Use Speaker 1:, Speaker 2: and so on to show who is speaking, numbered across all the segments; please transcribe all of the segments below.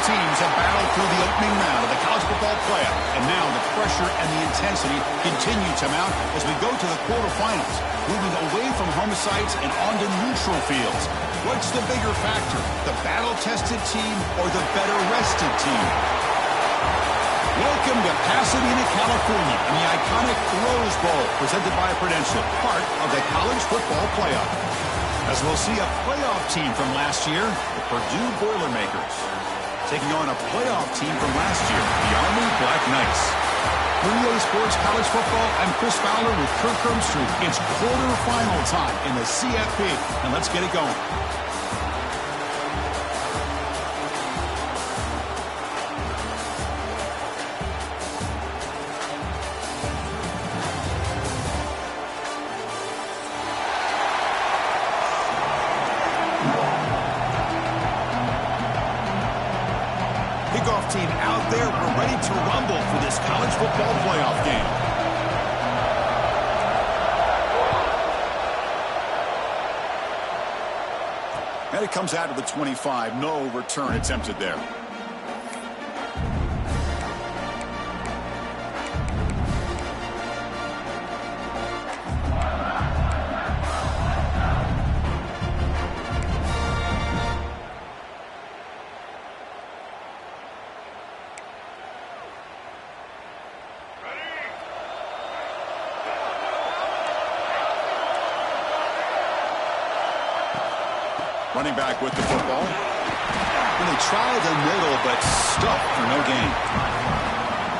Speaker 1: teams have battled through the opening round of the college football playoff, and now the pressure and the intensity continue to mount as we go to the quarterfinals, moving away from home sites and onto neutral fields. What's the bigger factor, the battle-tested team or the better-rested team? Welcome to Pasadena, California, in the iconic Rose Bowl, presented by Prudential, part of the college football playoff. As we'll see a playoff team from last year, the Purdue Boilermakers, taking on a playoff team from last year, the Army Black Knights. 3A Sports College Football, I'm Chris Fowler with Kirk Hermstreet. It's quarterfinal time in the CFB, and let's get it going. Kickoff team out there. We're ready to rumble for this college football playoff game. And it comes out of the 25. No return attempted there. Running back with the football. And they try the middle, but stuffed for no gain.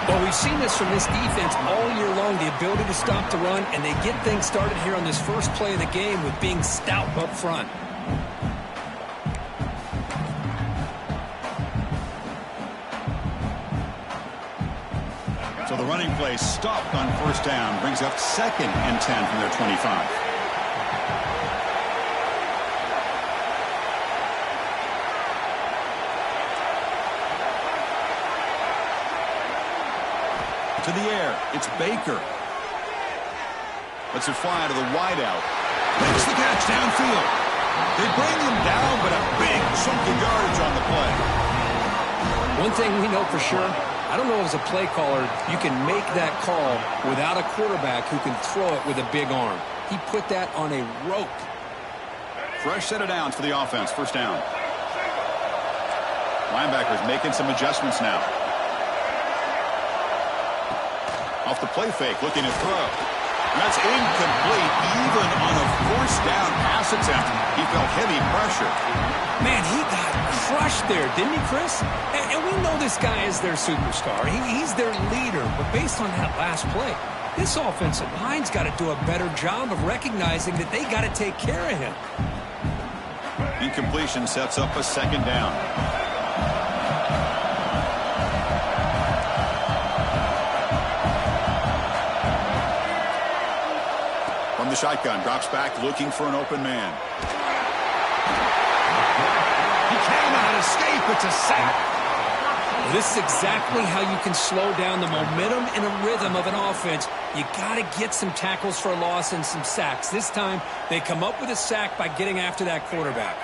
Speaker 2: Well, we've seen this from this defense all year long, the ability to stop the run, and they get things started here on this first play of the game with being stout up front.
Speaker 1: So the running play stopped on first down, brings up 2nd and 10 from their 25. To the air, it's Baker. Lets it fly to the wideout. Makes the catch downfield. They bring him down, but a big chunk of yardage on the play.
Speaker 2: One thing we know for sure, I don't know as a play caller, you can make that call without a quarterback who can throw it with a big arm. He put that on a rope.
Speaker 1: Fresh set of downs for the offense. First down. Linebackers making some adjustments now. Off the play fake, looking to throw. And that's incomplete, even on a first down pass attempt. He felt heavy pressure.
Speaker 2: Man, he got crushed there, didn't he, Chris? And we know this guy is their superstar. He's their leader. But based on that last play, this offensive line's got to do a better job of recognizing that they got to take care of him.
Speaker 1: Incompletion sets up a 2nd down. From the shotgun, drops back, looking for an open man. He cannot escape. It's a sack.
Speaker 2: Well, this is exactly how you can slow down the momentum and a rhythm of an offense. You got to get some tackles for a loss and some sacks. This time, they come up with a sack by getting after that quarterback.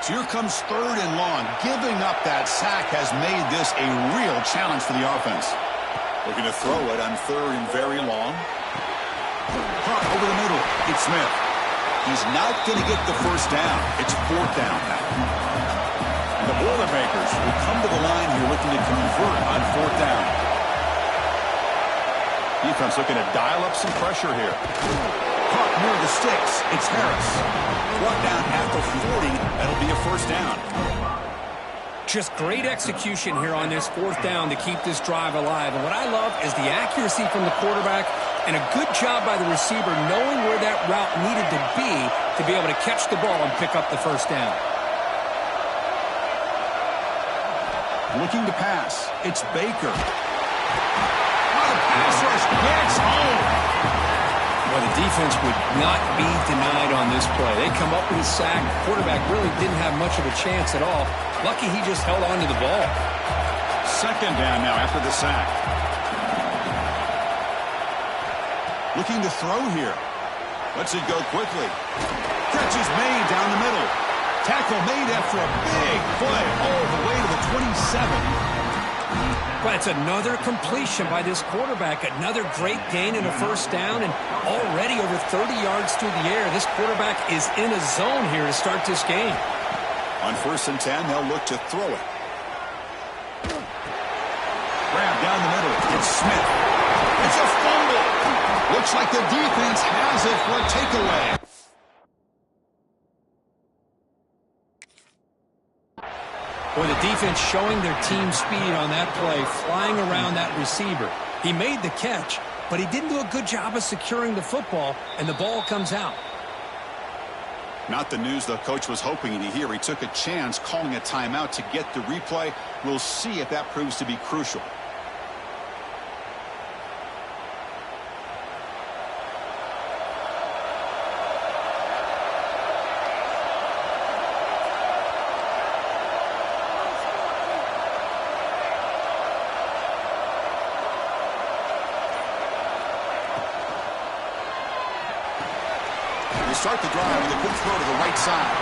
Speaker 1: So here comes 3rd and long. Giving up that sack has made this a real challenge for the offense. Looking to throw it on 3rd and very long. Caught over the middle. It's Smith. He's not going to get the first down. It's 4th down now. And the Boilermakers will come to the line here looking to convert on 4th down. Defense looking to dial up some pressure here. Caught near the sticks. It's Harris. Brought down at the 40. That'll be a first down.
Speaker 2: Just great execution here on this 4th down to keep this drive alive. And what I love is the accuracy from the quarterback and a good job by the receiver knowing where that route needed to be able to catch the ball and pick up the first down.
Speaker 1: Looking to pass. It's Baker. Oh, the pass rush gets home.
Speaker 2: Well, the defense would not be denied on this play. They come up with a sack. The quarterback really didn't have much of a chance at all. Lucky he just held on to the ball.
Speaker 1: 2nd down now after the sack. Looking to throw here. Lets it go quickly. Catch is made down the middle. Tackle made after a big play all the way to the 27.
Speaker 2: But it's another completion by this quarterback. Another great gain and a first down, and already over 30 yards through the air. This quarterback is in a zone here to start this game.
Speaker 1: On 1st and 10, they'll look to throw it. Grab down the middle. It's Smith. It's a fumble. Looks like the defense has it for a takeaway.
Speaker 2: Boy, the defense showing their team speed on that play, flying around that receiver. He made the catch, but he didn't do a good job of securing the football, and the ball comes out.
Speaker 1: Not the news the coach was hoping to hear. He took a chance calling a timeout to get the replay. We'll see if that proves to be crucial. Start the drive with a quick throw to the right side.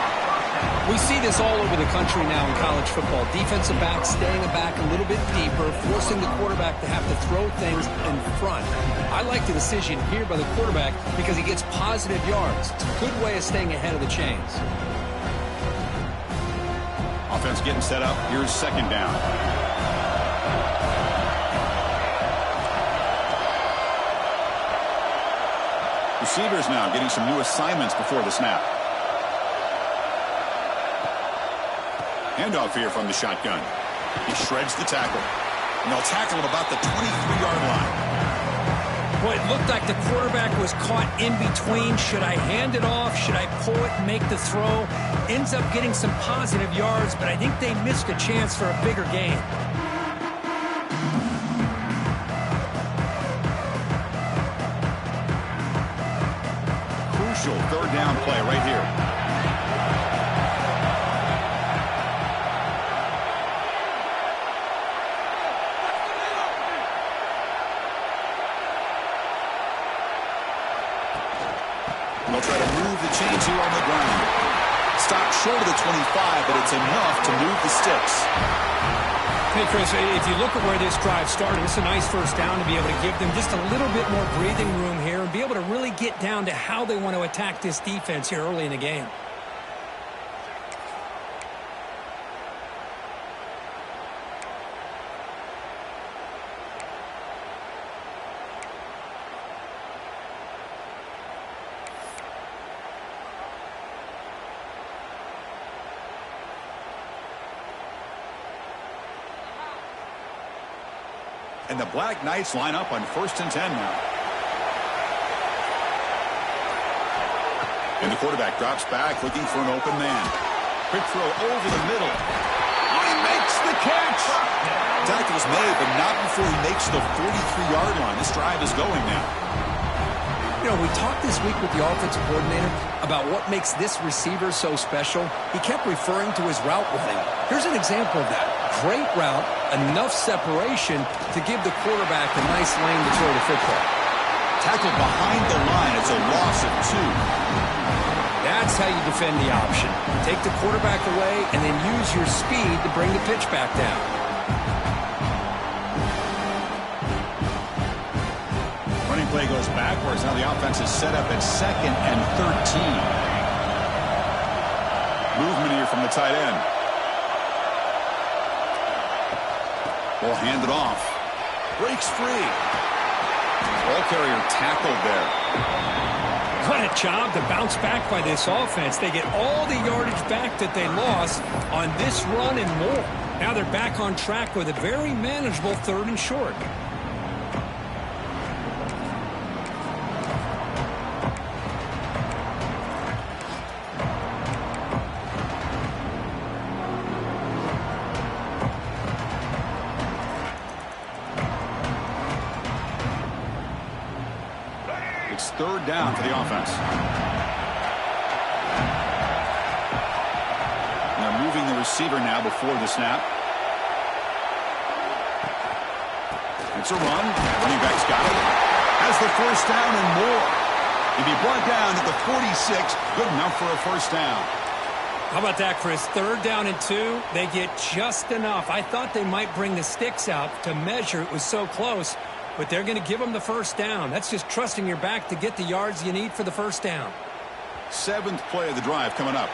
Speaker 2: We see this all over the country now in college football. Defensive backs staying back a little bit deeper, forcing the quarterback to have to throw things in front. I like the decision here by the quarterback because he gets positive yards. It's a good way of staying ahead of the chains.
Speaker 1: Offense getting set up. Here's 2nd down. Receivers now getting some new assignments before the snap. Handoff here from the shotgun. He shreds the tackle. And they'll tackle at about the 23-yard line.
Speaker 2: Boy, it looked like the quarterback was caught in between. Should I hand it off? Should I pull it and make the throw? Ends up getting some positive yards, but I think they missed a chance for a bigger gain.
Speaker 1: Crucial 3rd down play right here. They'll try to move the chains here on the ground. Stop short of the 25, but it's enough to move the sticks.
Speaker 2: Hey, Chris, if you look at where this drive started, it's a nice first down to be able to give them just a little bit more breathing room here and be able to really get down to how they want to attack this defense here early in the game.
Speaker 1: And the Black Knights line up on 1st and 10 now. And the quarterback drops back looking for an open man. Quick throw over the middle. Oh, he makes the catch! Tackle's made, but not before he makes the 43-yard line. This drive is going now.
Speaker 2: You know, we talked this week with the offensive coordinator about what makes this receiver so special. He kept referring to his route running. Here's an example of that. Great route, enough separation to give the quarterback a nice lane to throw the football.
Speaker 1: Tackled behind the line. It's a loss of 2.
Speaker 2: That's how you defend the option. Take the quarterback away and then use your speed to bring the pitch back down.
Speaker 1: Running play goes backwards. Now the offense is set up at 2nd and 13. Movement here from the tight end. Ball handed off. Breaks free. Ball carrier tackled there.
Speaker 2: What a job to bounce back by this offense. They get all the yardage back that they lost on this run and more. Now they're back on track with a very manageable 3rd and short.
Speaker 1: It's 3rd down for the offense. They're moving the receiver now before the snap. It's a run. Running back's got it. Has the 1st down and more. He'll be brought down at the 46. Good enough for a 1st down.
Speaker 2: How about that, Chris? 3rd down and 2. They get just enough. I thought they might bring the sticks out to measure. It was so close. But they're going to give them the 1st down. That's just trusting your back to get the yards you need for the 1st down.
Speaker 1: 7th play of the drive coming up.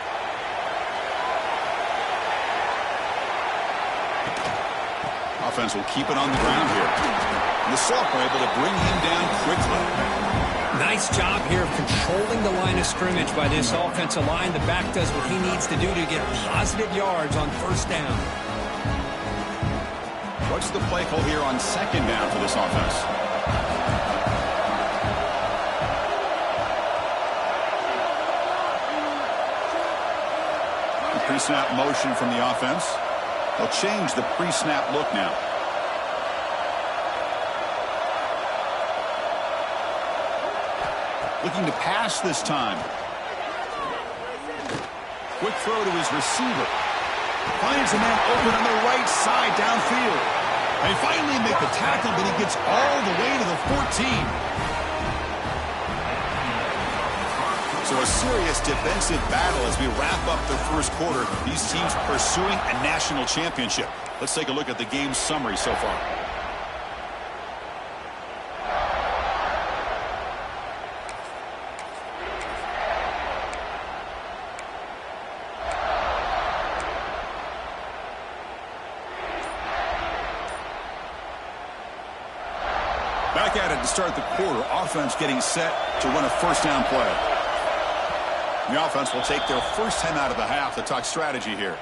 Speaker 1: Offense will keep it on the ground here. And the Smoc are able to bring him down quickly.
Speaker 2: Nice job here of controlling the line of scrimmage by this offensive line. The back does what he needs to do to get positive yards on 1st down.
Speaker 1: What's the play call here on 2nd down for this offense? Pre-snap motion from the offense. They'll change the pre-snap look now. Looking to pass this time. Quick throw to his receiver. Finds a man open on the right side downfield. They finally make the tackle, but he gets all the way to the 14. So a serious defensive battle as we wrap up the 1st quarter. These teams pursuing a national championship. Let's take a look at the game summary so far. Back at it to start the quarter. Offense getting set to run a 1st down play. The offense will take their 1st time out of the half to talk strategy here.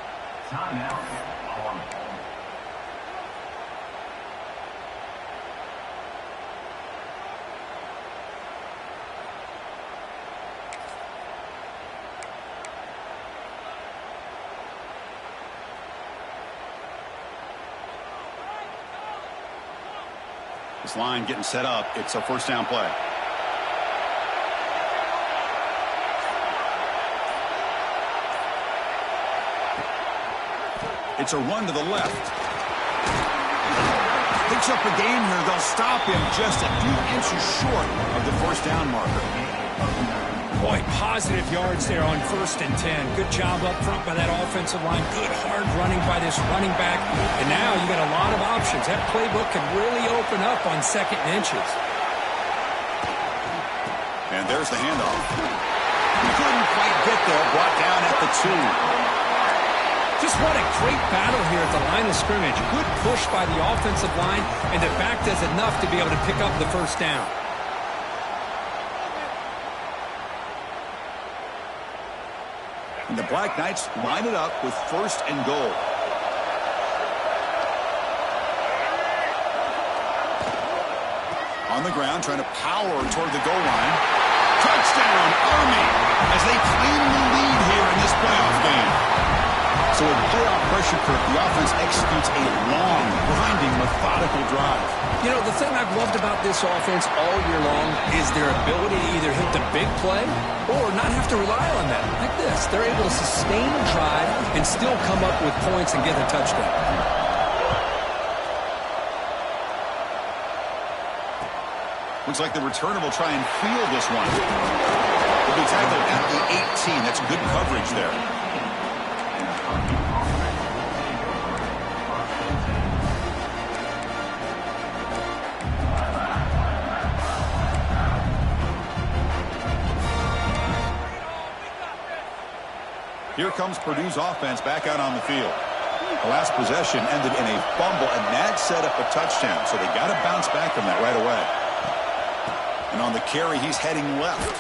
Speaker 1: This line getting set up. It's a 1st down play. It's a run to the left. Picks up a gain here. They'll stop him just a few inches short of the 1st down marker.
Speaker 2: Boy, positive yards there on 1st and 10. Good job up front by that offensive line. Good hard running by this running back. And now you got a lot of options. That playbook can really open up on 2nd and inches.
Speaker 1: And there's the handoff. He couldn't quite get there. Brought down at the 2.
Speaker 2: Just what a great battle here at the line of scrimmage. Good push by the offensive line, and the back does enough to be able to pick up the 1st down.
Speaker 1: And the Black Knights line it up with 1st and goal. On the ground, trying to power toward the goal line. Touchdown, Army, as they claim the lead here in this playoff game. So with playoff pressure curve, the offense executes a long, grinding, methodical drive.
Speaker 2: You know, the thing I've loved about this offense all year long is their ability to either hit the big play or not have to rely on that. Like this, they're able to sustain a drive and still come up with points and get a touchdown.
Speaker 1: Looks like the returner will try and field this one. He'll be tackled at the 18. That's good coverage there. Here comes Purdue's offense back out on the field. The last possession ended in a fumble, and that set up a touchdown, so they got to bounce back from that right away. And on the carry, he's heading left.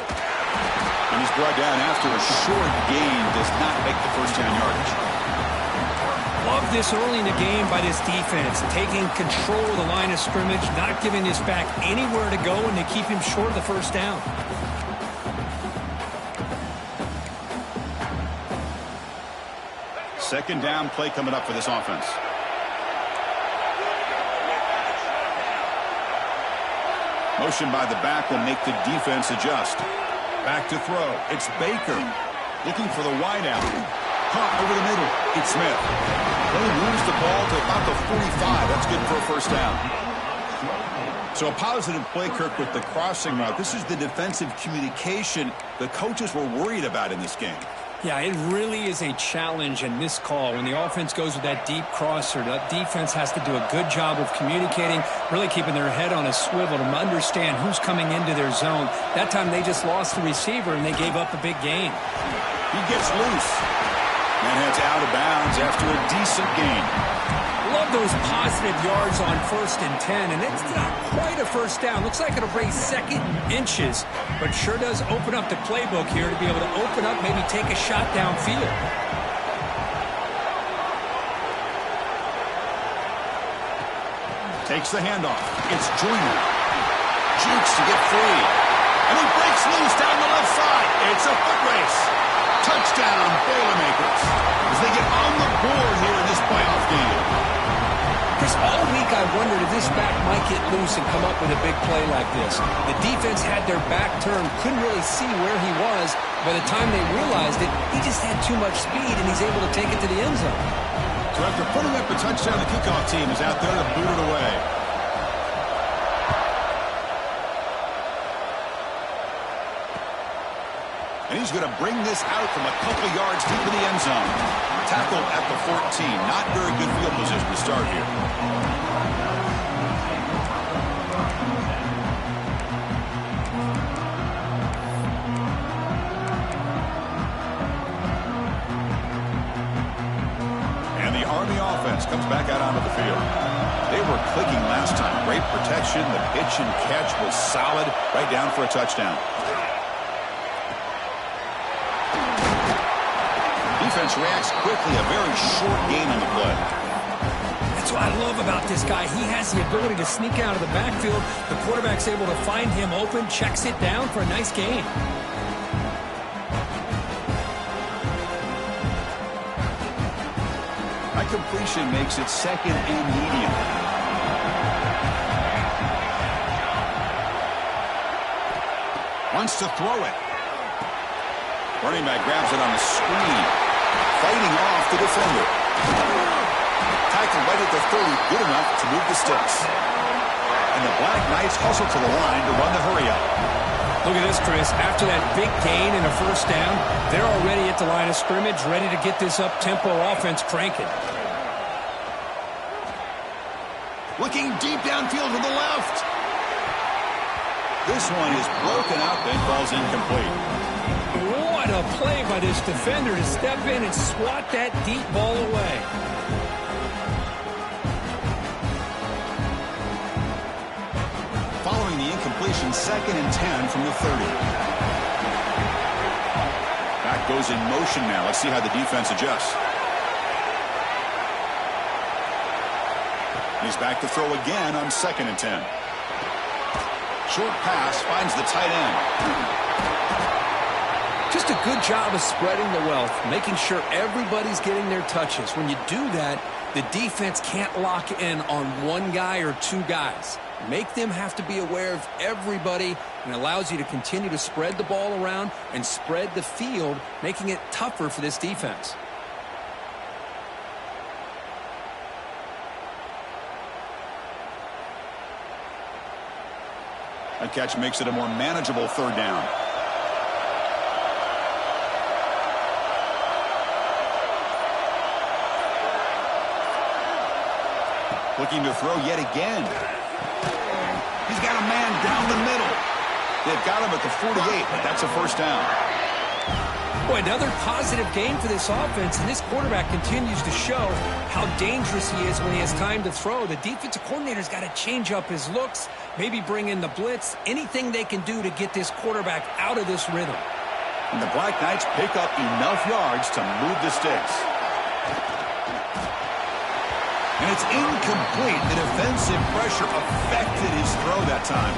Speaker 1: And he's brought down after a short gain, does not make the 1st down yardage.
Speaker 2: Love this early in the game by this defense, taking control of the line of scrimmage, not giving this back anywhere to go, and they keep him short of the 1st down.
Speaker 1: Second down play coming up for this offense. Motion by the back will make the defense adjust. Back to throw. It's Baker looking for the wideout. Caught over the middle. It's Smith. Well, he moves the ball to about the 45. That's good for a 1st down. So a positive play, Kirk, with the crossing route. This is the defensive communication the coaches were worried about in this game.
Speaker 2: Yeah, it really is a challenge in this call. When the offense goes with that deep crosser, the defense has to do a good job of communicating, really keeping their head on a swivel to understand who's coming into their zone. That time they just lost the receiver and they gave up a big gain.
Speaker 1: He gets loose and heads out of bounds after a decent gain.
Speaker 2: Love those positive yards on 1st and 10, and it's not quite a first down. Looks like it'll raise 2nd inches, but sure does open up the playbook here to be able to open up, maybe take a shot downfield.
Speaker 1: Takes the handoff. It's Junior. Jukes to get free. And he breaks loose down the left side. It's a foot race. Touchdown, Boilermakers, as they get on the board here in this playoff game.
Speaker 2: Chris, all week I wondered if this back might get loose and come up with a big play like this. The defense had their back turned, couldn't really see where he was. By the time they realized it, he just had too much speed, and he's able to take it to the end zone.
Speaker 1: So after putting up a touchdown, the kickoff team is out there to boot it away. And he's going to bring this out from a couple yards deep in the end zone. Tackled at the 14. Not very good field position to start here. And the Army offense comes back out onto the field. They were clicking last time. Great protection. The pitch and catch was solid. Right down for a touchdown. Defense reacts quickly. A very short gain on the play.
Speaker 2: That's what I love about this guy. He has the ability to sneak out of the backfield. The quarterback's able to find him open, checks it down for a nice gain.
Speaker 1: That completion makes it 2nd and medium. Wants to throw it. Running back grabs it on the screen. Fighting off the defender. Tackled right at the 30, good enough to move the sticks. And the Black Knights hustle to the line to run the hurry-up.
Speaker 2: Look at this, Chris. After that big gain and a first down, they're already at the line of scrimmage, ready to get this up-tempo offense cranking.
Speaker 1: Looking deep downfield to the left. This one is broken up and falls incomplete.
Speaker 2: What a play by this defender to step in and swat that deep ball away.
Speaker 1: Following the incompletion, 2nd and 10 from the 30. Back goes in motion now. Let's see how the defense adjusts. He's back to throw again on 2nd and 10. Short pass finds the tight end.
Speaker 2: Just a good job of spreading the wealth, making sure everybody's getting their touches. When you do that, the defense can't lock in on one guy or two guys. Make them have to be aware of everybody, and allows you to continue to spread the ball around and spread the field, making it tougher for this defense.
Speaker 1: That catch makes it a more manageable 3rd down. Looking to throw yet again. He's got a man down the middle. They've got him at the 48, but that's a first down.
Speaker 2: Boy, another positive game for this offense, and this quarterback continues to show how dangerous he is when he has time to throw. The defensive coordinator's got to change up his looks, maybe bring in the blitz, anything they can do to get this quarterback out of this rhythm.
Speaker 1: And the Black Knights pick up enough yards to move the sticks. And it's incomplete. The defensive pressure affected his throw that time.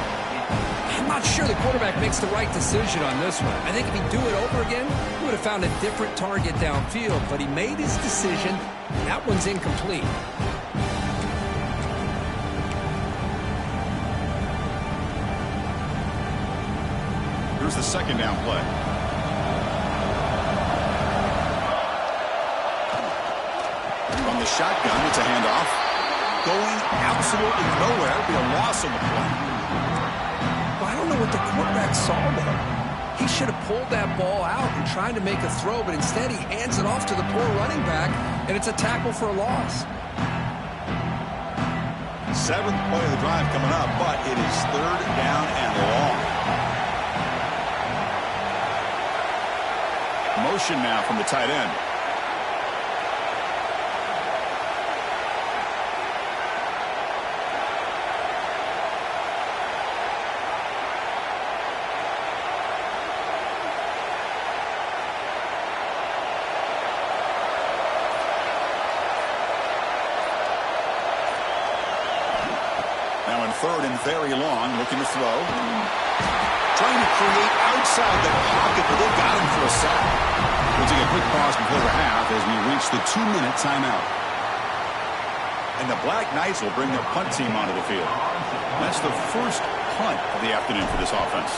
Speaker 2: I'm not sure the quarterback makes the right decision on this one. I think if he'd do it over again, he would have found a different target downfield. But he made his decision. That one's incomplete.
Speaker 1: Here's the 2nd down play. From the shotgun, it's a handoff. Going absolutely nowhere. It'll be a loss on the play.
Speaker 2: Well, I don't know what the quarterback saw there. He should have pulled that ball out and tried to make a throw, but instead he hands it off to the poor running back, and it's a tackle for a loss.
Speaker 1: 7th play of the drive coming up, but it is 3rd down and long. Motion now from the tight end. Now in 3rd and very long, looking to throw. Trying to create outside the pocket, but they got him for a sack. We'll take a quick pause before the half as we reach the 2-minute timeout. And the Black Knights will bring their punt team onto the field. That's the first punt of the afternoon for this offense.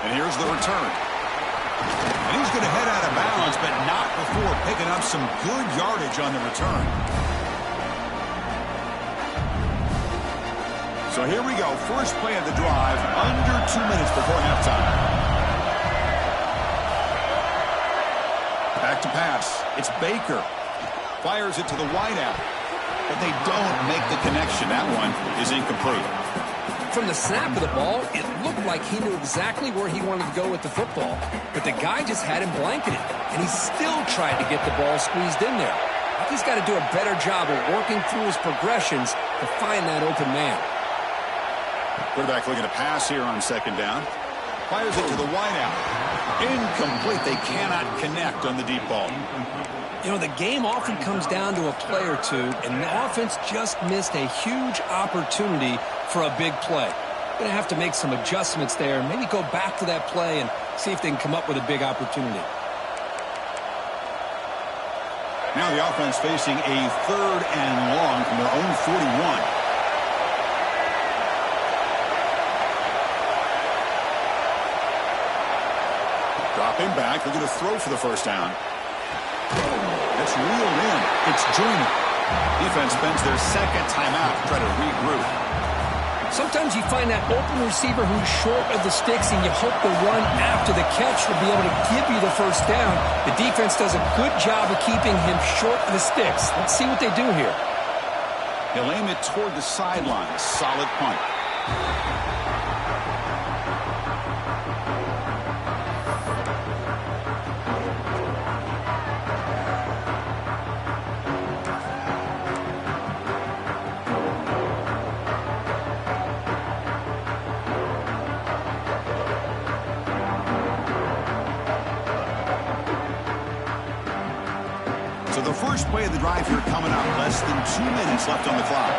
Speaker 1: And here's the return. And he's going to head out of bounds, but not before picking up some good yardage on the return. So here we go. First play of the drive, under 2 minutes before halftime. Back to pass. It's Baker. Fires it to the wideout. But they don't make the connection. That one is incomplete.
Speaker 2: From the snap of the ball, it looked like he knew exactly where he wanted to go with the football. But the guy just had him blanketed, and he still tried to get the ball squeezed in there. He's got to do a better job of working through his progressions to find that open man.
Speaker 1: Quarterback looking to pass here on 2nd down. Fires it to the wideout. Incomplete. They cannot connect on the deep ball.
Speaker 2: You know, the game often comes down to a play or two, and the offense just missed a huge opportunity for a big play. Going to have to make some adjustments there and maybe go back to that play and see if they can come up with a big opportunity.
Speaker 1: Now the offense facing a 3rd and long from their own 41. Dropping back, looking to throw for the first down. That's reeled in. It's Joyner. Defense spends their 2nd timeout to try to regroup.
Speaker 2: Sometimes you find that open receiver who's short of the sticks, and you hope the run after the catch will be able to give you the first down. The defense does a good job of keeping him short of the sticks. Let's see what they do here.
Speaker 1: He'll aim it toward the sideline. Solid punt. The first play of the drive here coming up. Less than 2 minutes left on the clock.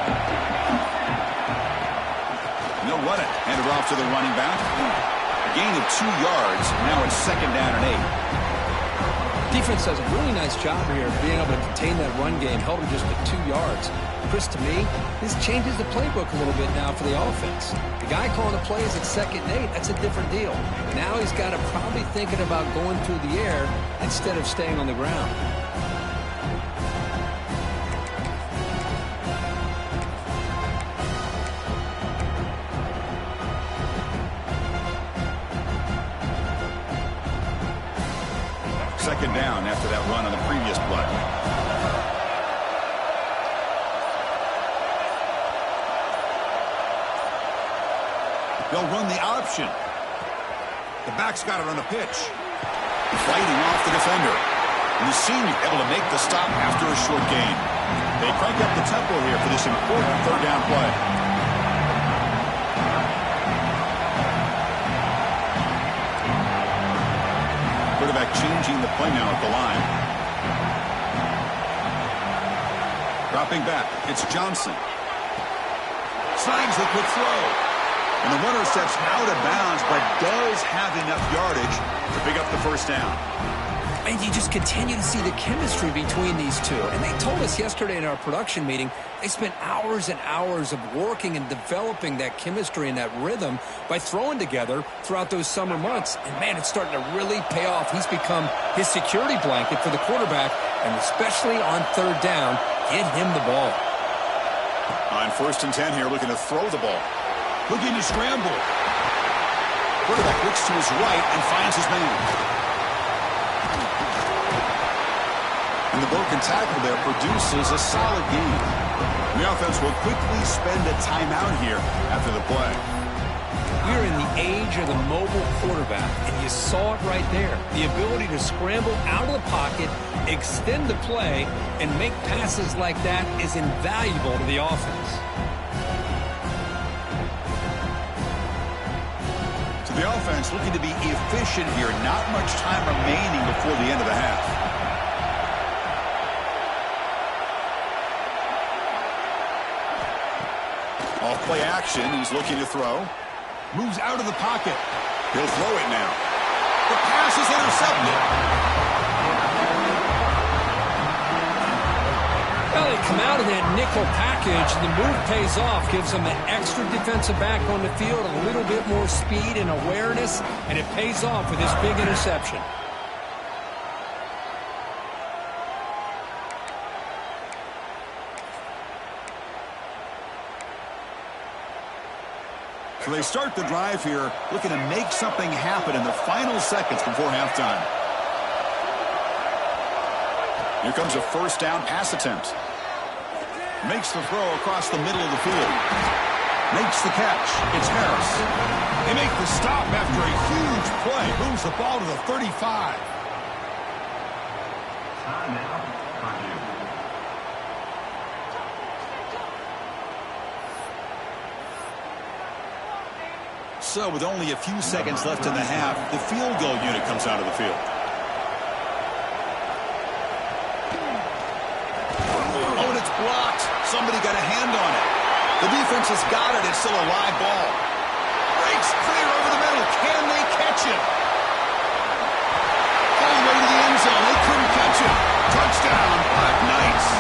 Speaker 1: They'll run it. Hand it off to the running back. A gain of 2 yards. Now it's 2nd down and 8.
Speaker 2: Defense does a really nice job here of being able to contain that run game. Held him just at 2 yards. Chris, to me, this changes the playbook a little bit now for the offense. The guy calling the plays at 2nd and 8, that's a different deal. Now he's got to probably thinking about going through the air instead of staying on the ground.
Speaker 1: Second down after that run on the previous play. They'll run the option. The back's got it on the pitch. Fighting off the defender. And the senior able to make the stop after a short gain. They crank up the tempo here for this important 3rd down play. Quarterback changing the play now at the line. Dropping back, it's Johnson. Signs the quick throw. And the runner steps out of bounds, but does have enough yardage to pick up the first down.
Speaker 2: And you just continue to see the chemistry between these two. And they told us yesterday in our production meeting, they spent hours and hours of working and developing that chemistry and that rhythm by throwing together throughout those summer months. And, man, it's starting to really pay off. He's become his security blanket for the quarterback, and especially on 3rd down, get him the ball.
Speaker 1: On 1st and 10 here, looking to throw the ball. Looking to scramble. Quarterback looks to his right and finds his man. And the broken tackle there produces a solid gain. The offense will quickly spend a timeout here after the play.
Speaker 2: We're in the age of the mobile quarterback, and you saw it right there. The ability to scramble out of the pocket, extend the play, and make passes like that is invaluable to the offense.
Speaker 1: So the offense looking to be efficient here. Not much time remaining before the end of the half. Off play action. He's looking to throw. Moves out of the pocket. He'll throw it now. The pass is intercepted.
Speaker 2: Well, they come out of that nickel package, and the move pays off. Gives them an extra defensive back on the field, a little bit more speed and awareness, and it pays off with this big interception.
Speaker 1: So they start the drive here, looking to make something happen in the final seconds before halftime. Here comes a 1st down pass attempt. Makes the throw across the middle of the field. Makes the catch. It's Harris. They make the stop after a huge play. Moves the ball to the 35. So with only a few seconds left in the half, the field goal unit comes out of the field. Oh, and it's blocked. Somebody got a hand on it. The defense has got it. It's still a live ball. Breaks clear over the middle. Can they catch it? All the way to the end zone. They couldn't catch it. Touchdown, Black Knights.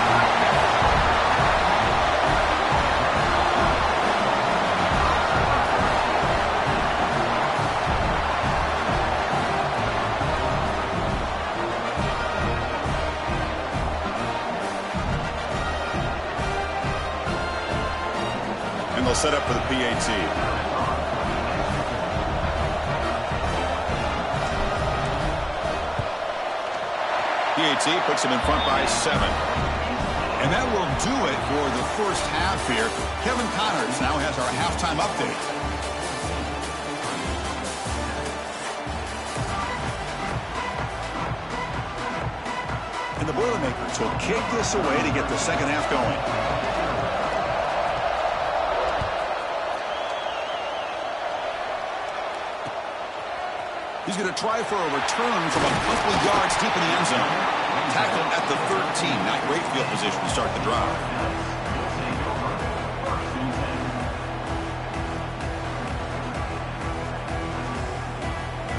Speaker 1: They'll set up for the PAT. PAT puts him in front by 7. And that will do it for the first half here. Kevin Connors now has our halftime update. And the Boilermakers will kick this away to get the second half going. He's going to try for a return from a couple of yards deep in the end zone. Tackled at the 13. Not great field position to start the drive.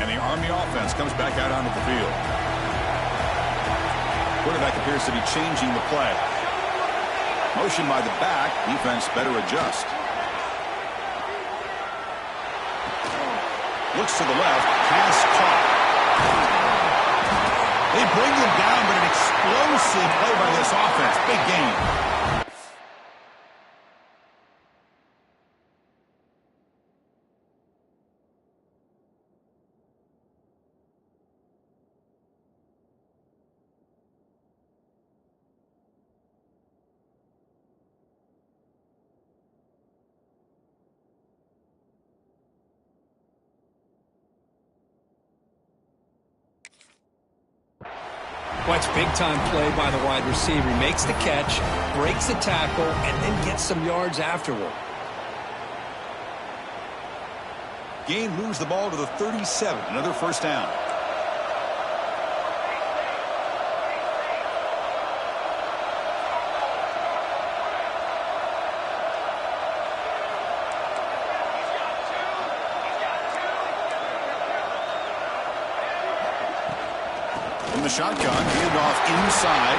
Speaker 1: And the Army offense comes back out onto the field. Quarterback appears to be changing the play. Motion by the back. Defense better adjust. Looks to the left. Pass caught. They bring him down, but an explosive play by this offense. Big game.
Speaker 2: Watch big-time play by the wide receiver. He makes the catch, breaks the tackle, and then gets some yards afterward.
Speaker 1: Gain moves the ball to the 37. Another 1st down. The shotgun, handoff inside.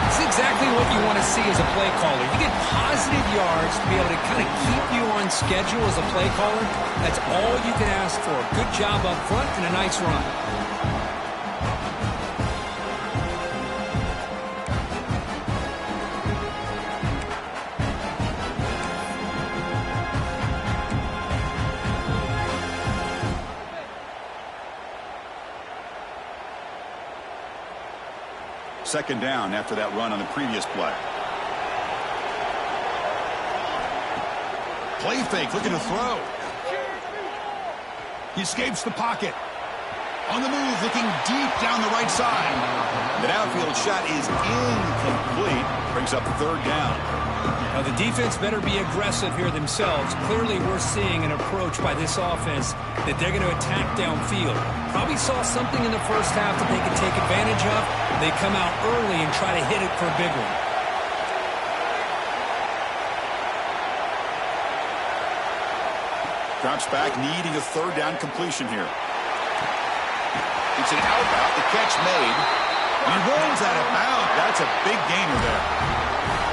Speaker 2: It's exactly what you want to see as a play caller. You get positive yards to be able to kind of keep you on schedule as a play caller. That's all you can ask for. Good job up front and a nice run.
Speaker 1: Second down after that run on the previous play. Play fake, looking to throw. He escapes the pocket. On the move, looking deep down the right side. The downfield shot is incomplete. Brings up third down.
Speaker 2: Now the defense better be aggressive here themselves. Clearly we're seeing an approach by this offense that they're going to attack downfield. Probably saw something in the first half that they could take advantage of. They come out early and try to hit it for a big one.
Speaker 1: Drops back, needing a third down completion here. It's an out route. The catch made. He rolls out of bounds. That's a big gainer there.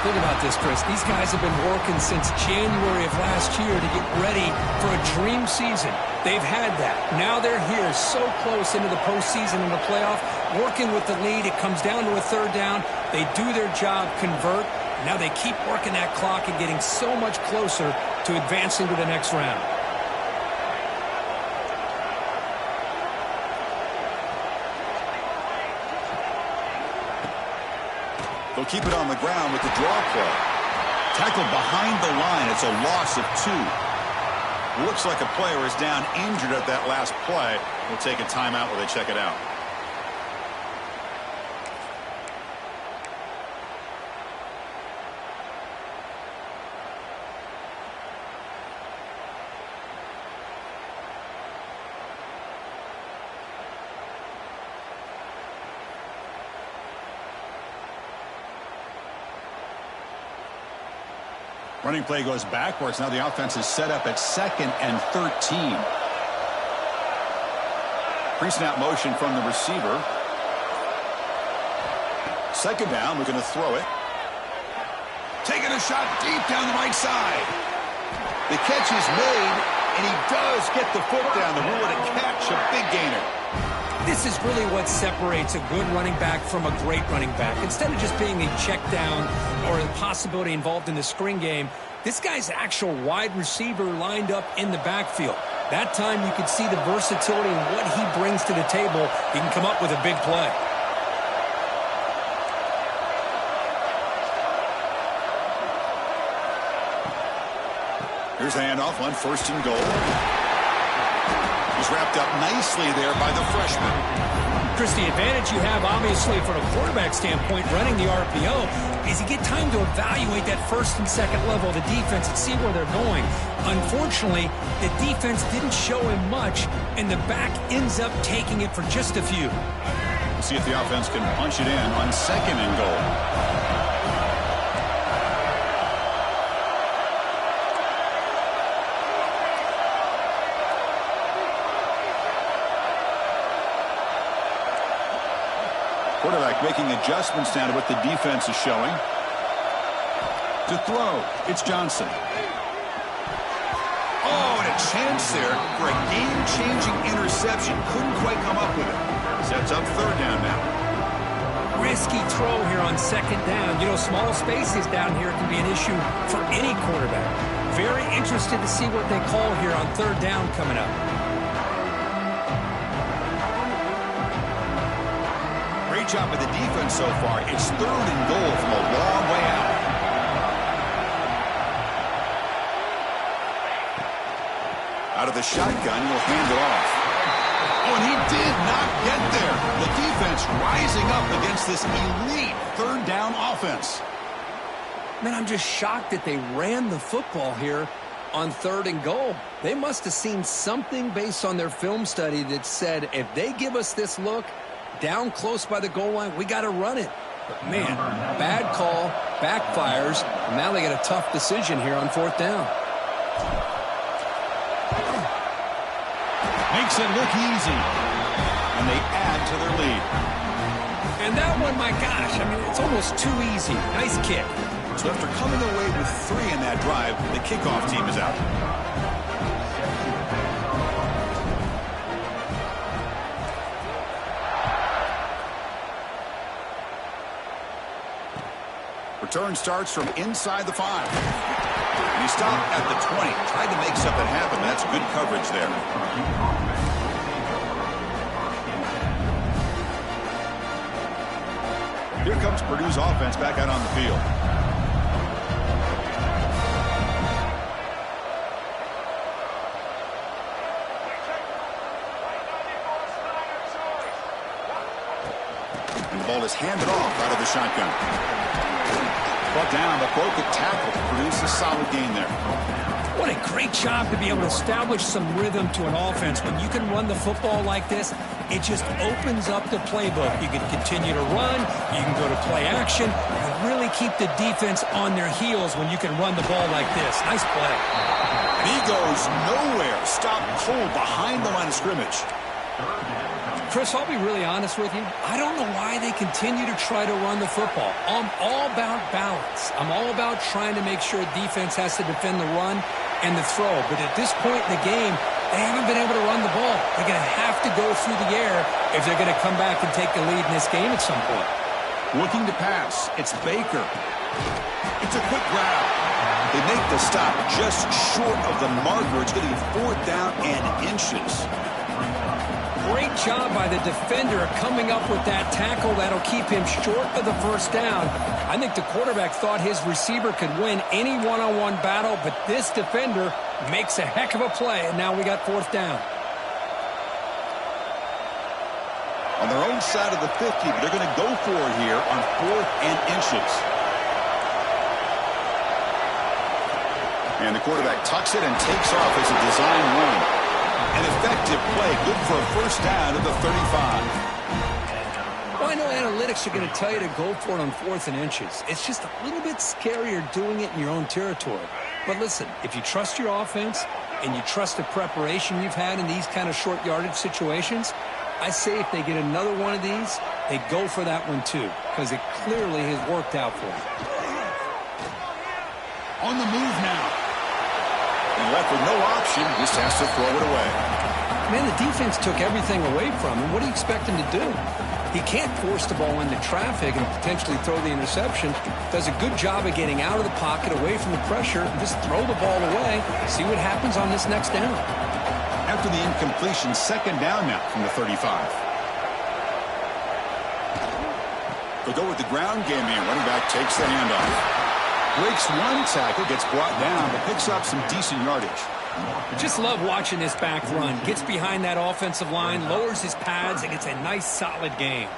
Speaker 2: Think about this, Chris. These guys have been working since January of last year to get ready for a dream season. They've had that. Now they're here so close into the postseason and the playoff, working with the lead. It comes down to a third down. They do their job, convert. Now they keep working that clock and getting so much closer to advancing to the next round.
Speaker 1: They'll keep it on the ground with the draw play. Tackled behind the line. It's a loss of 2. Looks like a player is down injured at that last play. We'll take a timeout while they check it out. Running play goes backwards. Now the offense is set up at 2nd and 13. Pre-snap motion from the receiver. Second down, we're going to throw it. Taking a shot deep down the right side. The catch is made, and he does get the foot down. The rule at a catch, a big gainer.
Speaker 2: This is really what separates a good running back from a great running back. Instead of just being a check down or a possibility involved in the screen game, this guy's actual wide receiver lined up in the backfield. That time you could see the versatility and what he brings to the table. He can come up with a big play.
Speaker 1: Here's a handoff on 1st and goal. He's wrapped up nicely there by the freshman.
Speaker 2: Chris, the advantage you have, obviously, from a quarterback standpoint, running the RPO, is you get time to evaluate that 1st and 2nd level of the defense and see where they're going. Unfortunately, the defense didn't show him much, and the back ends up taking it for just a few.
Speaker 1: We'll see if the offense can punch it in on 2nd and goal. Quarterback making adjustments now to what the defense is showing. To throw, it's Johnson. Oh, and a chance there for a game-changing interception. Couldn't quite come up with it. Sets up third down now.
Speaker 2: Risky throw here on 2nd down. You know, small spaces down here can be an issue for any quarterback. Very interested to see what they call here on 3rd down coming up.
Speaker 1: Job of the defense so far. It's 3rd and goal from a long way out. Out of the shotgun, he'll hand it off. Oh, and he did not get there. The defense rising up against this elite 3rd down offense.
Speaker 2: Man, I'm just shocked that they ran the football here on 3rd and goal. They must have seen something based on their film study that said, if they give us this look down close by the goal line, we got to run it. But, man, bad call, backfires, and now they get a tough decision here on 4th down.
Speaker 1: Makes it look easy, and they add to their lead.
Speaker 2: And that one, my gosh, I mean, it's almost too easy. Nice kick.
Speaker 1: So after coming away with 3 in that drive, the kickoff team is out. Return starts from inside the 5. He stopped at the 20. Tried to make something happen. That's good coverage there. Here comes Purdue's offense back out on the field. And the ball is handed off out of the shotgun. Brought down, but broke a tackle to produce a solid gain there.
Speaker 2: What a great job to be able to establish some rhythm to an offense. When you can run the football like this, it just opens up the playbook. You can continue to run. You can go to play action. You really keep the defense on their heels when you can run the ball like this. Nice play.
Speaker 1: And he goes nowhere. Stopped cold behind the line of scrimmage.
Speaker 2: Chris, I'll be really honest with you. I don't know why they continue to try to run the football. I'm all about balance. I'm all about trying to make sure defense has to defend the run and the throw. But at this point in the game, they haven't been able to run the ball. They're going to have to go through the air if they're going to come back and take the lead in this game at some point.
Speaker 1: Looking to pass. It's Baker. It's a quick grab. They make the stop just short of the marker. It's going to be 4th down and inches.
Speaker 2: Great job by the defender coming up with that tackle that'll keep him short of the first down. I think the quarterback thought his receiver could win any one-on-one battle, but this defender makes a heck of a play, and now we got 4th down.
Speaker 1: On their own side of the 50, but they're going to go for it here on 4th and inches. And the quarterback tucks it and takes off as a design run. An effective play, good for a first down at the 35.
Speaker 2: Well, I know analytics are going to tell you to go for it on 4th and inches. It's just a little bit scarier doing it in your own territory. But listen, if you trust your offense and you trust the preparation you've had in these kind of short yardage situations, I say if they get another one of these, they go for that one too, because it clearly has worked out for them.
Speaker 1: On the move now. And left with no option, just has to throw it away.
Speaker 2: Man, the defense took everything away from him. What do you expect him to do? He can't force the ball into traffic and potentially throw the interception. Does a good job of getting out of the pocket, away from the pressure, and just throw the ball away. See what happens on this next down.
Speaker 1: After the incompletion, 2nd down now from the 35. They'll go with the ground game here. Running back takes the handoff. Breaks one tackle, gets brought down, but picks up some decent yardage.
Speaker 2: Just love watching this back run. Gets behind that offensive line, lowers his pads, and gets a nice, solid gain.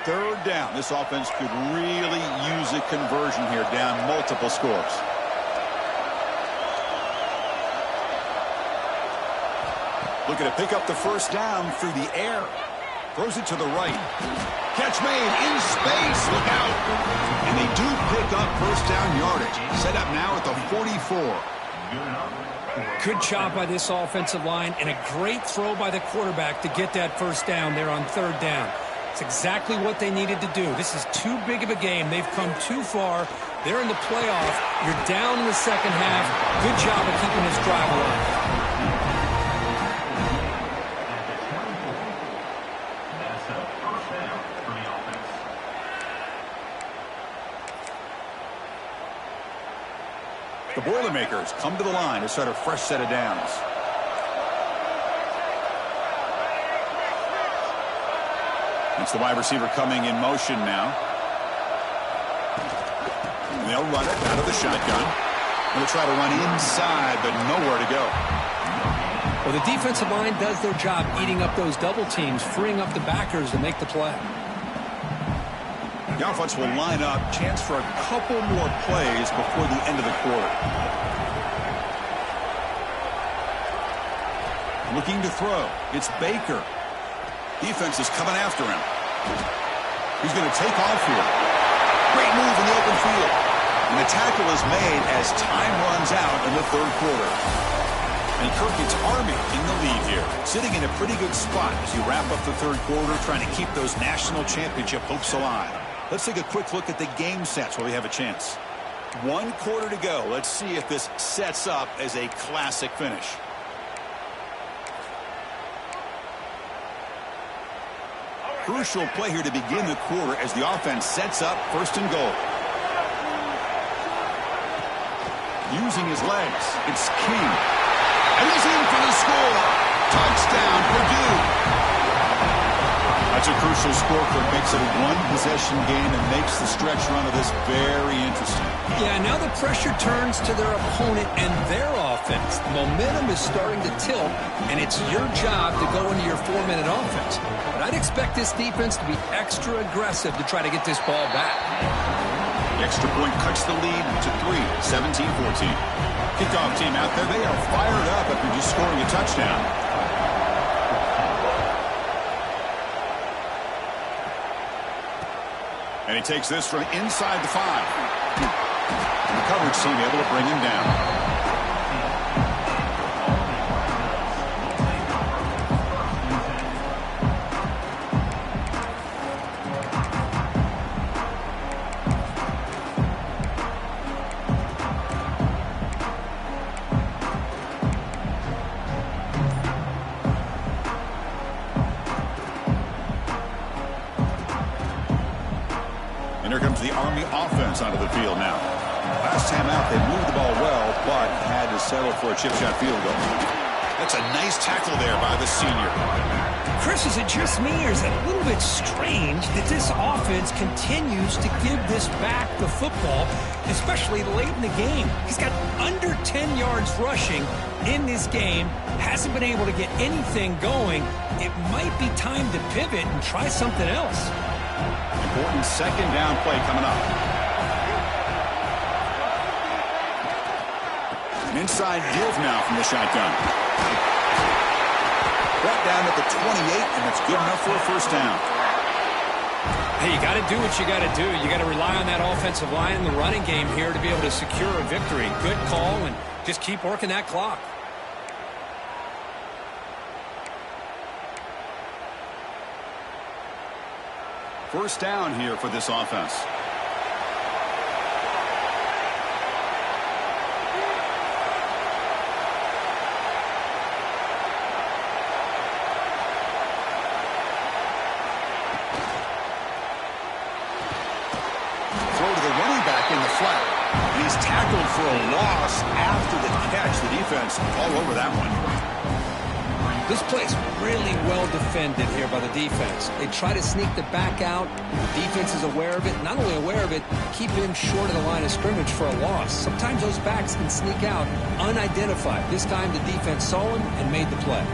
Speaker 1: 3rd down. This offense could really use a conversion here, down multiple scores. Looking to pick up the first down through the air. Throws it to the right. Catch made in space. Look out. And they do pick up first down yardage. Set up now at the 44.
Speaker 2: Good job by this offensive line and a great throw by the quarterback to get that first down there on 3rd down. It's exactly what they needed to do. This is too big of a game. They've come too far. They're in the playoff. You're down in the second half. Good job of keeping this drive alive.
Speaker 1: The Boilermakers come to the line to start a fresh set of downs. It's the wide receiver coming in motion now. And they'll run it out of the shotgun. They'll try to run inside, but nowhere to go.
Speaker 2: Well, the defensive line does their job eating up those double teams, freeing up the backers to make the play.
Speaker 1: The offense will line up. Chance for a couple more plays before the end of the quarter. Looking to throw. It's Baker. Defense is coming after him. He's going to take off here. Great move in the open field. And the tackle is made as time runs out in the 3rd quarter. And Kirk, it's Army in the lead here. Sitting in a pretty good spot as you wrap up the 3rd quarter, trying to keep those national championship hopes alive. Let's take a quick look at the game sets while we have a chance. 1 quarter to go. Let's see if this sets up as a classic finish. Crucial play here to begin the quarter as the offense sets up 1st and goal. Using his legs, it's King. And he's in for the score. Touchdown, Purdue. A That's a crucial scorecard. Makes it a one-possession game and makes the stretch run of this very interesting.
Speaker 2: Yeah, now the pressure turns to their opponent and their offense. The momentum is starting to tilt, and it's your job to go into your 4-minute offense. But I'd expect this defense to be extra aggressive to try to get this ball back.
Speaker 1: The extra point cuts the lead to 3, 17-14. Kickoff team out there. They are fired up after just scoring a touchdown. And he takes this from inside the 5. And the coverage team able to bring him down. And here comes the Army offense onto the field now. Last time out, they moved the ball well, but had to settle for a chip shot field goal. That's a nice tackle there by the senior.
Speaker 2: Chris, is it just me, or is it a little bit strange that this offense continues to give this back the football, especially late in the game? He's got under 10 yards rushing in this game, hasn't been able to get anything going. It might be time to pivot and try something else.
Speaker 1: Important second down play coming up. An inside give now from the shotgun. Brought down at the 28, and that's good enough for a first down.
Speaker 2: Hey, you got to do what you got to do. You got to rely on that offensive line in the running game here to be able to secure a victory. Good call, and just keep working that clock.
Speaker 1: First down here for this offense. Throw to the running back in the flat. And he's tackled for a loss after the catch. The defense all over that one.
Speaker 2: This play's really well defended here by the defense. They try to sneak the back out. The defense is aware of it. Not only aware of it, keep him short of the line of scrimmage for a loss. Sometimes those backs can sneak out unidentified. This time the defense saw him and made the play.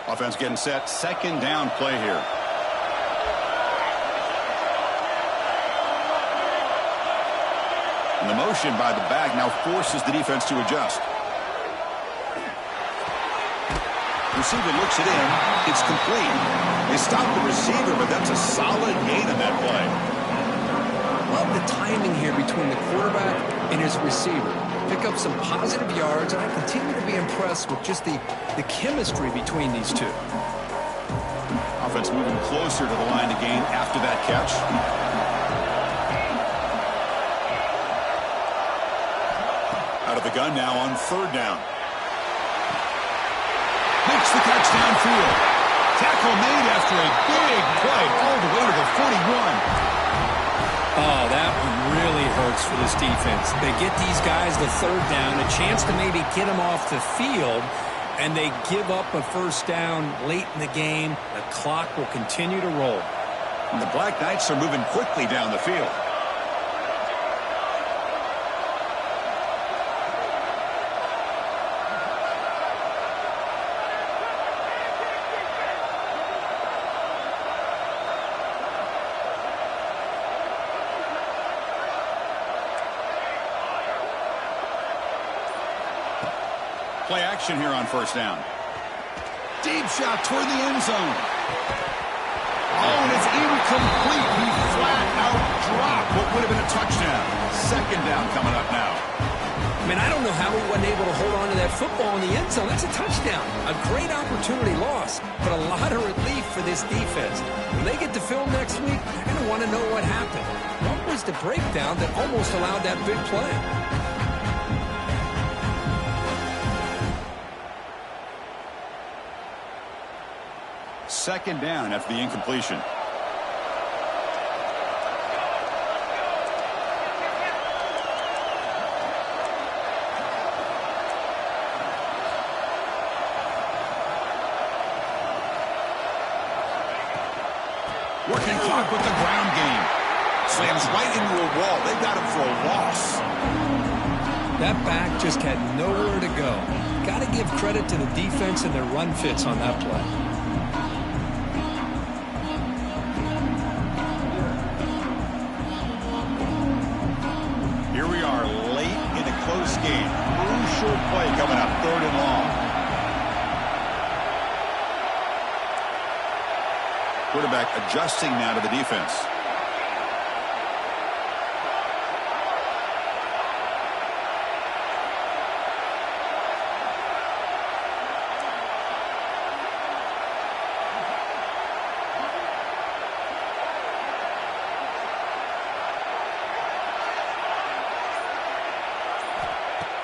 Speaker 1: Offense getting set. Second down play here. And the motion by the back now forces the defense to adjust. Receiver looks it in. It's complete. They stop the receiver, but that's a solid gain on that play.
Speaker 2: Love the timing here between the quarterback and his receiver. Pick up some positive yards, and I continue to be impressed with just the chemistry between these two.
Speaker 1: Offense moving closer to the line to gain after that catch. Out of the gun now on third down. Makes the catch downfield. Tackle made after a big play all the way to the 41.
Speaker 2: Oh, that one really hurts for this defense. They get these guys the third down, a chance to maybe get them off the field, and they give up a first down late in the game. The clock will continue to roll.
Speaker 1: And the Black Knights are moving quickly down the field. Play action here on first down. Deep shot toward the end zone. Oh, and it's incomplete. He flat out dropped what would have been a touchdown. Second down coming up now.
Speaker 2: I mean, I don't know how he wasn't able to hold on to that football in the end zone. That's a touchdown. A great opportunity lost, but a lot of relief for this defense. When they get to film next week, they're going to want to know what happened. What was the breakdown that almost allowed that big play?
Speaker 1: Second down after the incompletion. working clock with the ground game. Slams right into a wall. They've got him for a loss.
Speaker 2: That back just had nowhere to go. Got to give credit to the defense and their run fits on that play.
Speaker 1: Here we are late in a close game. Crucial play coming up, 3rd and long. Quarterback adjusting now to the defense.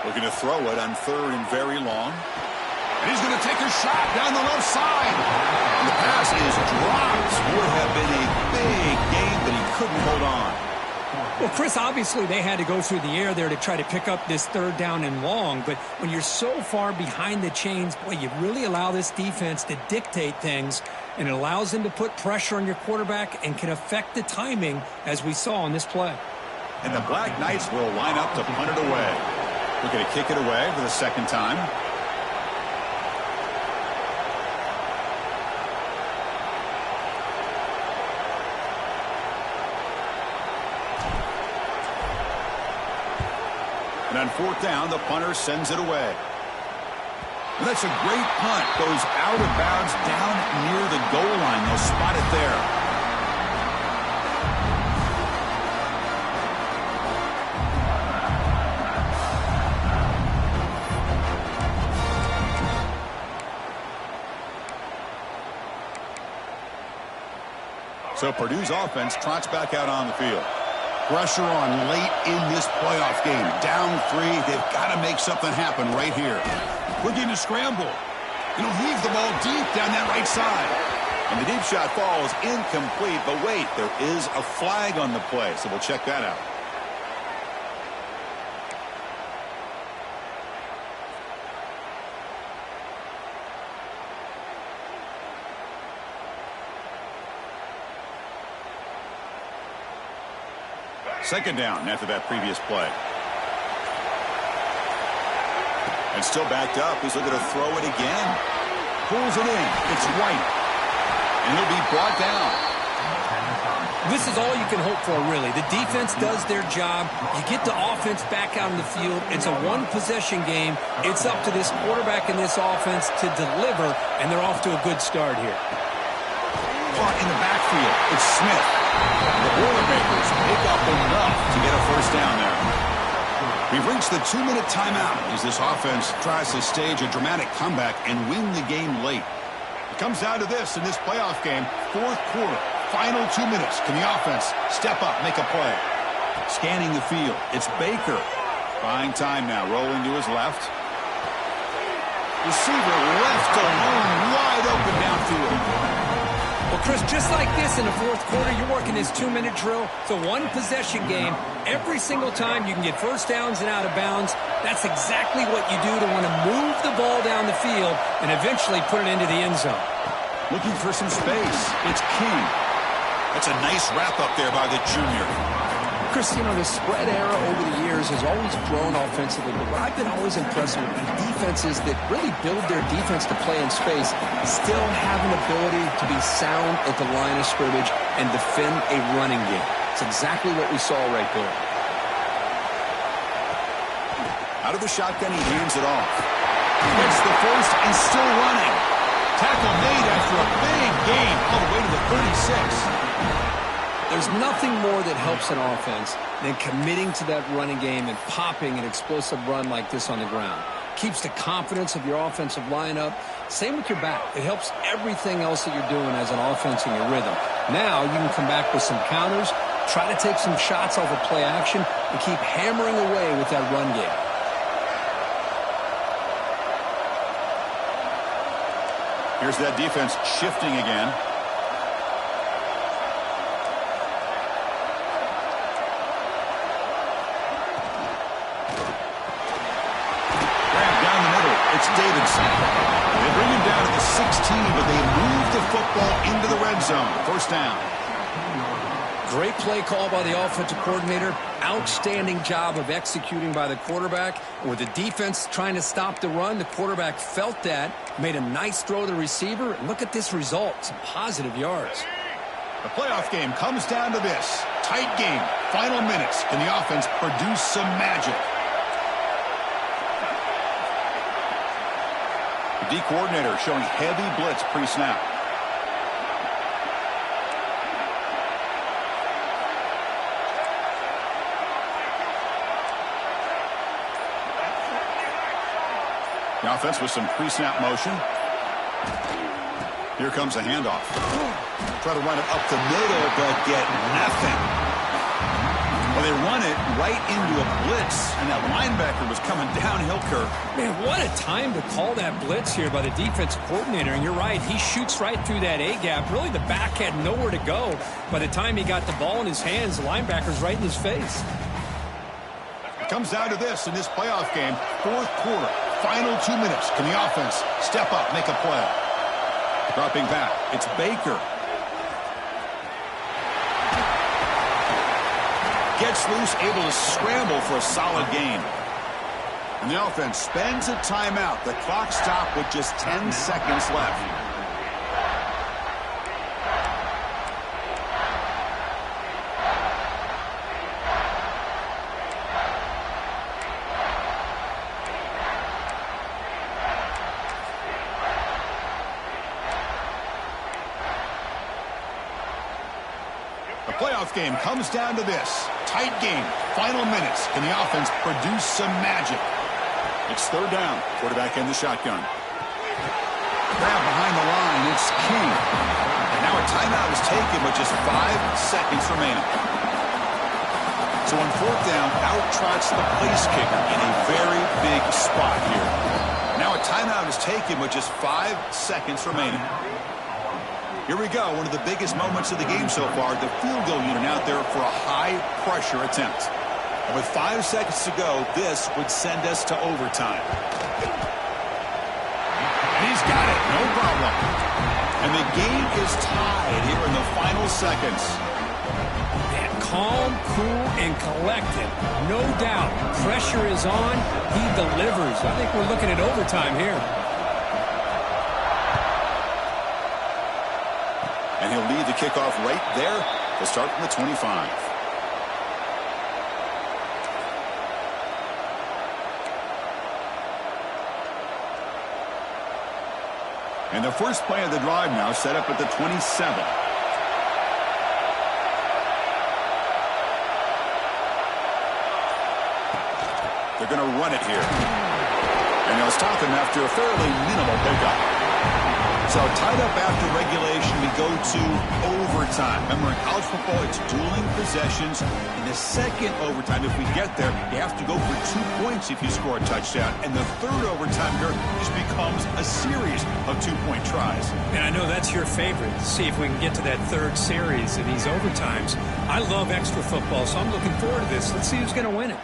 Speaker 1: Looking to throw it on 3rd and very long. And he's going to take a shot down the left side. And the pass is dropped. Would have been a big game, but he couldn't hold on.
Speaker 2: Well, Chris, obviously they had to go through the air there to try to pick up this 3rd down and long. But when you're so far behind the chains, boy, you really allow this defense to dictate things. And it allows them to put pressure on your quarterback and can affect the timing, as we saw on this play.
Speaker 1: And the Black Knights will line up to punt it away. Looking to kick it away for the 2nd time. And on 4th down, the punter sends it away. And that's a great punt. Goes out of bounds down near the goal line. They'll spot it there. So Purdue's offense trots back out on the field. Pressure on late in this playoff game. Down 3. They've got to make something happen right here. Looking to scramble. And he'll leave the ball deep down that right side. And the deep shot falls incomplete. But wait, there is a flag on the play, so we'll check that out. Second down after that previous play. And still backed up. He's looking to throw it again. Pulls it in. It's White. And he'll be brought down.
Speaker 2: This is all you can hope for, really. The defense does their job. You get the offense back out in the field. It's a one-possession game. It's up to this quarterback and this offense to deliver, and they're off to a good start here.
Speaker 1: Caught in the backfield. It's Smith. The Boilermakers pick up enough to get a 1st down there. We've reached the 2-minute timeout as this offense tries to stage a dramatic comeback and win the game late. It comes down to this in this playoff game, 4th quarter, final 2 minutes. Can the offense step up, make a play? Scanning the field, it's Baker. Buying time now, rolling to his left. Receiver left alone, wide open downfield.
Speaker 2: Well, Chris, just like this in the 4th quarter, you're working this 2-minute drill. It's a one-possession game. Every single time you can get 1st downs and out of bounds. That's exactly what you do to want to move the ball down the field and eventually put it into the end zone.
Speaker 1: Looking for some space. It's King. That's a nice wrap up there by the junior.
Speaker 2: Chris, the spread era over the years has always grown offensively, but what I've been always impressed with are defenses that really build their defense to play in space, still have an ability to be sound at the line of scrimmage and defend a running game. It's exactly what we saw right there.
Speaker 1: Out of the shotgun, he hands it off. Gets the 1st and still running. Tackle made after a big gain all the way to the 36.
Speaker 2: There's nothing more that helps an offense than committing to that running game and popping an explosive run like this on the ground. Keeps the confidence of your offensive lineup. Same with your back. It helps everything else that you're doing as an offense in your rhythm. Now you can come back with some counters, try to take some shots off of play action, and keep hammering away with that run game.
Speaker 1: Here's that defense shifting again. It's Davidson. They bring him down to the 16, but they move the football into the red zone. 1st down.
Speaker 2: Great play call by the offensive coordinator. Outstanding job of executing by the quarterback. With the defense trying to stop the run, the quarterback felt that, made a nice throw to the receiver. And look at this result, some positive yards.
Speaker 1: The playoff game comes down to this. Tight game, final minutes. Can the offense produce some magic? The D coordinator showing heavy blitz pre-snap. The offense with some pre-snap motion. Here comes a handoff. Try to run it up the middle, but get nothing. Well, they run it right into a blitz, and that linebacker was coming downhill curve.
Speaker 2: Man, what a time to call that blitz here by the defensive coordinator. And you're right, he shoots right through that A-gap. Really, the back had nowhere to go. By the time he got the ball in his hands, the linebacker's right in his face.
Speaker 1: It comes down to this in this playoff game. Fourth quarter, final 2 minutes. Can the offense step up, make a play? Dropping back, it's Baker. Gets loose, able to scramble for a solid gain. And the offense spends a timeout. The clock stopped with just 10 seconds left. The playoff game comes down to this. Tight game, final minutes. Can the offense produce some magic? It's third down. Quarterback in the shotgun. Grab behind the line. It's King. And now a timeout is taken with just 5 seconds remaining. So on fourth down, out trots the place kicker in a very big spot here. Now a timeout is taken with just 5 seconds remaining. Here we go, one of the biggest moments of the game so far. The field goal unit out there for a high-pressure attempt. And with 5 seconds to go, this would send us to overtime. And he's got it, no problem. And the game is tied here in the final seconds.
Speaker 2: Man, calm, cool, and collected. No doubt, pressure is on. He delivers. I think we're looking at overtime here.
Speaker 1: And he'll lead the kickoff right there to start from the 25. And the first play of the drive now set up at the 27. They're going to run it here. And they'll stop him after a fairly minimal pickup. So tied up after regulation, we go to overtime. Remember, in college football, it's dueling possessions. In the second overtime, if we get there, you have to go for 2 points if you score a touchdown. And the third overtime here just becomes a series of 2-point tries.
Speaker 2: And I know that's your favorite. See if we can get to that third series of these overtimes. I love extra football, so I'm looking forward to this. Let's see who's going to win it.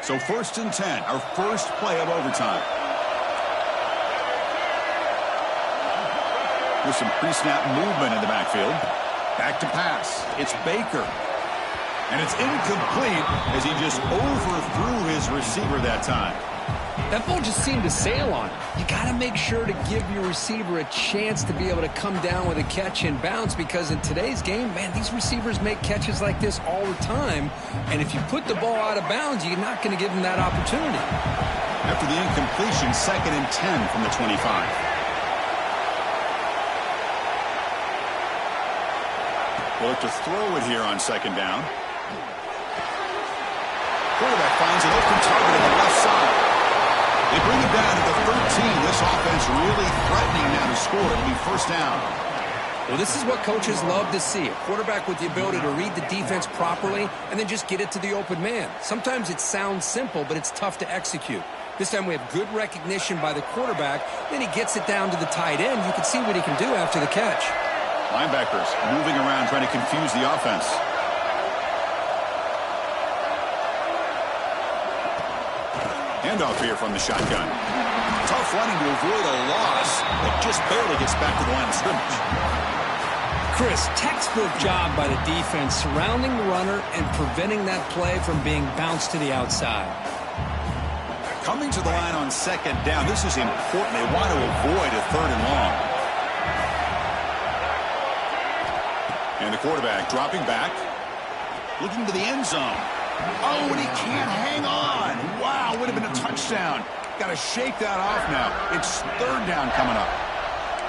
Speaker 1: So 1st and 10, our first play of overtime. With some pre-snap movement in the backfield. Back to pass. It's Baker. And it's incomplete as he just overthrew his receiver that time.
Speaker 2: That ball just seemed to sail on him. You got to make sure to give your receiver a chance to be able to come down with a catch and bounce, because in today's game, man, these receivers make catches like this all the time. And if you put the ball out of bounds, you're not going to give them that opportunity.
Speaker 1: After the incompletion, 2nd and 10 from the 25. They'll look to throw it here on 2nd down. Quarterback finds an open target on the left side. They bring it down to the 13. This offense really threatening now to score. It'll be 1st down.
Speaker 2: Well, this is what coaches love to see. A quarterback with the ability to read the defense properly and then just get it to the open man. Sometimes it sounds simple, but it's tough to execute. This time we have good recognition by the quarterback. Then he gets it down to the tight end. You can see what he can do after the catch.
Speaker 1: Linebackers moving around trying to confuse the offense. handoff here from the shotgun. Tough running to avoid a loss, but just barely gets back to the line of scrimmage.
Speaker 2: Chris, textbook job by the defense surrounding the runner and preventing that play from being bounced to the outside.
Speaker 1: Coming to the line on second down, this is important. They want to avoid a 3rd and long. And the quarterback dropping back, looking to the end zone. Oh, and he can't hang on. Wow, would have been a touchdown. Got to shake that off now. It's 3rd down coming up.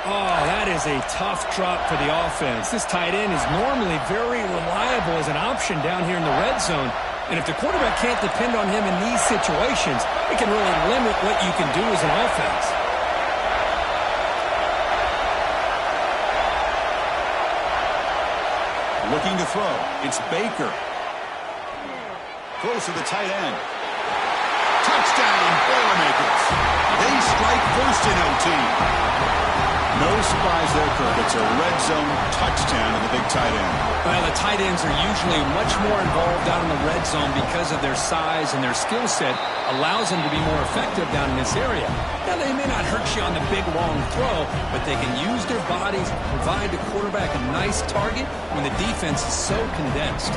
Speaker 2: Oh, that is a tough drop for the offense. This tight end is normally very reliable as an option down here in the red zone. And if the quarterback can't depend on him in these situations, it can really limit what you can do as an offense.
Speaker 1: Looking to throw. It's Baker. Close to the tight end. Touchdown, Boilermakers. They strike first in OT. No surprise there, Kirk. It's a red zone touchdown of the big tight end.
Speaker 2: Well, the tight ends are usually much more involved down in the red zone because of their size and their skill set allows them to be more effective down in this area. Now, they may not hurt you on the big, long throw, but they can use their bodies to provide the quarterback a nice target when the defense is so condensed.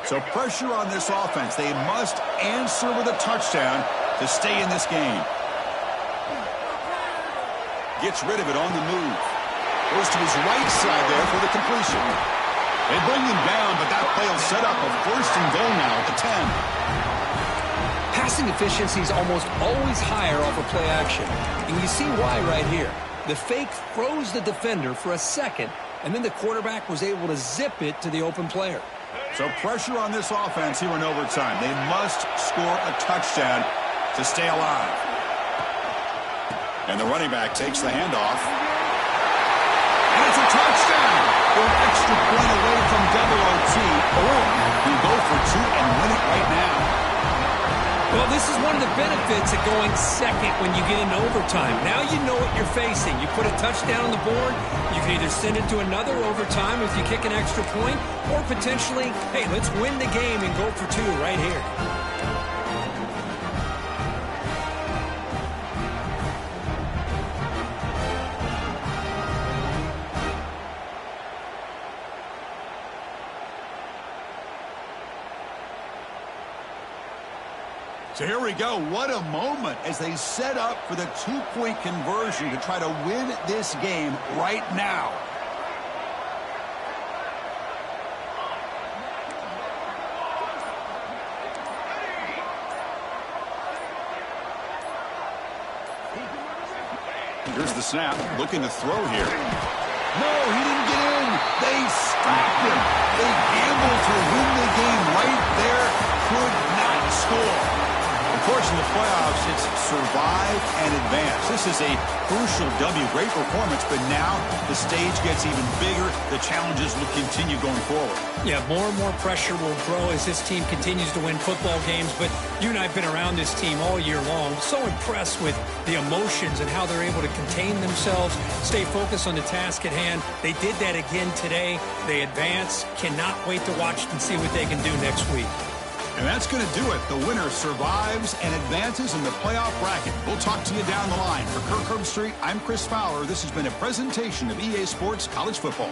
Speaker 1: So pressure on this offense. They must answer with a touchdown to stay in this game. Gets rid of it on the move. Goes to his right side there for the completion. They bring him down, but that play will set up a 1st and goal now at the 10.
Speaker 2: Passing efficiency is almost always higher off of play action. And you see why right here. The fake froze the defender for a second, and then the quarterback was able to zip it to the open player.
Speaker 1: So pressure on this offense here in overtime. They must score a touchdown to stay alive. And the running back takes the handoff. And it's a touchdown! An extra point away from double OT. Or you go for 2 and win it right now.
Speaker 2: Well, this is one of the benefits of going second when you get into overtime. Now you know what you're facing. You put a touchdown on the board, you can either send it to another overtime if you kick an extra point, or potentially, hey, let's win the game and go for 2 right here.
Speaker 1: So here we go. What a moment as they set up for the 2-point conversion to try to win this game right now. Here's the snap. Looking to throw here. No, he didn't get in. They stopped him. They gambled to win the game right there. Could not score. Of course, in the playoffs, it's survive and advance. This is a crucial W. Great performance, but now the stage gets even bigger. The challenges will continue going forward.
Speaker 2: Yeah, more and more pressure will grow as this team continues to win football games, but you and I have been around this team all year long. So impressed with the emotions and how they're able to contain themselves, stay focused on the task at hand. They did that again today. They advance. Cannot wait to watch and see what they can do next week.
Speaker 1: And that's going to do it. The winner survives and advances in the playoff bracket. We'll talk to you down the line. For Kirk Herbstreit, I'm Chris Fowler. This has been a presentation of EA Sports College Football.